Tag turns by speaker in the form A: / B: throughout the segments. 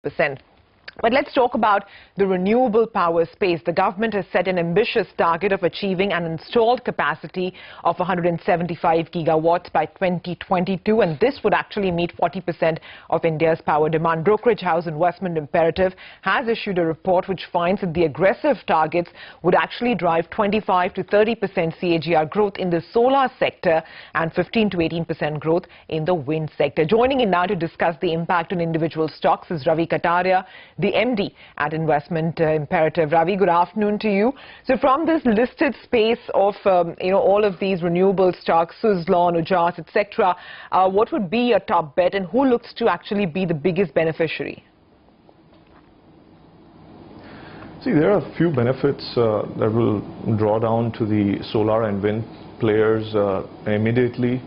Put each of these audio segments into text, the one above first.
A: %. But let's talk about the renewable power space. The government has set an ambitious target of achieving an installed capacity of 175 gigawatts by 2022, and this would actually meet 40% of India's power demand. Brokerage house Investment Imperative has issued a report which finds that the aggressive targets would actually drive 25 to 30% CAGR growth in the solar sector and 15 to 18% growth in the wind sector. Joining in now to discuss the impact on individual stocks is Ravi Kataria, the MD at Investment Imperative. Ravi, good afternoon to you. So from this listed space of all of these renewable stocks, Suzlon, Ujas, etc., what would be your top bet and who looks to actually be the biggest beneficiary?
B: See, there are a few benefits that will draw down to the solar and wind players immediately.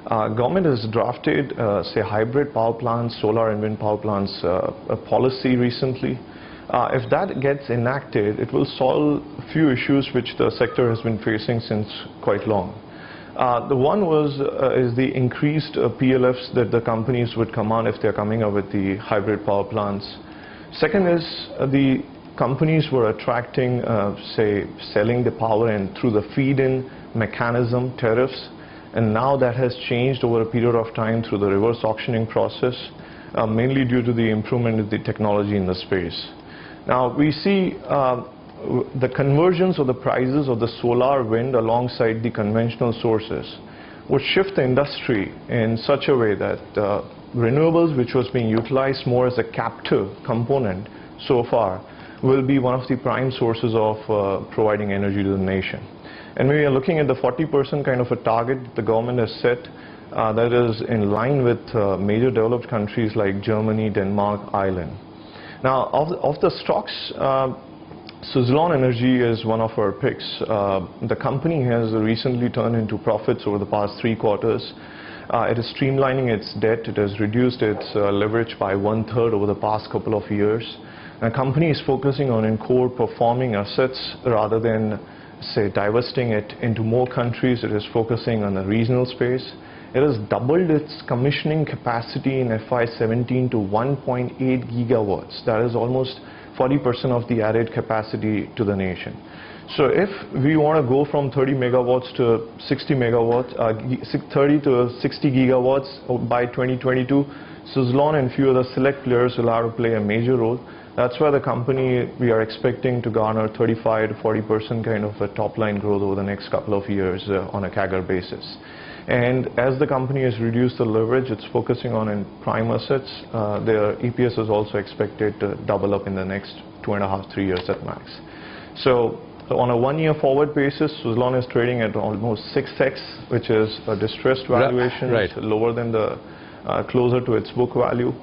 B: Government has drafted, say, hybrid power plants, solar and wind power plants, a policy recently. If that gets enacted, it will solve a few issues which the sector has been facing since quite long. The one is the increased PLFs that the companies would command if they're coming up with the hybrid power plants. Second is the companies were attracting, say, selling the power and through the feed-in mechanism tariffs. And now that has changed over a period of time through the reverse auctioning process, mainly due to the improvement of the technology in the space. Now we see the conversions of the prices of the solar, wind alongside the conventional sources would shift the industry in such a way that renewables, which was being utilized more as a captive component so far, will be one of the prime sources of providing energy to the nation. And we are looking at the 40% kind of a target the government has set that is in line with major developed countries like Germany, Denmark, Ireland. Now, of the stocks, Suzlon Energy is one of our picks. The company has recently turned into profits over the past 3 quarters. It is streamlining its debt. It has reduced its leverage by 1/3 over the past couple of years. The company is focusing on core performing assets rather than, say, divesting it into more countries. It is focusing on the regional space. It has doubled its commissioning capacity in FY17 to 1.8 gigawatts. That is almost 40% of the added capacity to the nation. So if we want to go from 30 megawatts to 60 megawatts, 30 to 60 gigawatts by 2022, Suzlon and few other select players will have to play a major role. That's why the company, we are expecting to garner 35 to 40% kind of a top-line growth over the next couple of years on a CAGR basis. And as the company has reduced the leverage, it's focusing on in prime assets. Their EPS is also expected to double up in the next 2.5 to 3 years at max. So on a 1-year forward basis, Suzlon is trading at almost 6x, which is a distressed valuation.
C: Right.
B: It's lower than the closer to its book value.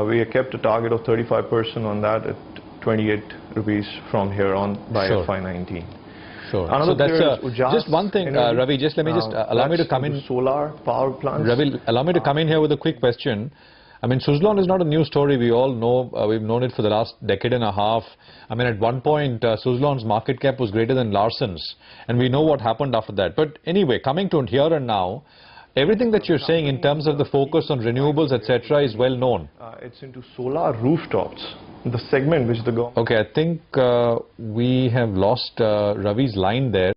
B: We have kept a target of 35% on that at 28 rupees from here on by FY19.
C: Sure.
B: Another
C: so that's just one thing, Ravi. Just let me allow me to come in.
B: Solar power plants.
C: Ravi, allow me to come in here with a quick question. I mean, Suzlon is not a new story. We all know, we've known it for the last decade and a half. I mean, at one point, Suzlon's market cap was greater than Larson's, and we know what happened after that. But anyway, coming to here and now, everything that you're saying in terms of the focus on renewables, etc., is well known.
B: It's into solar rooftops, the segment which the government...
C: Okay, I think we have lost Ravi's line there.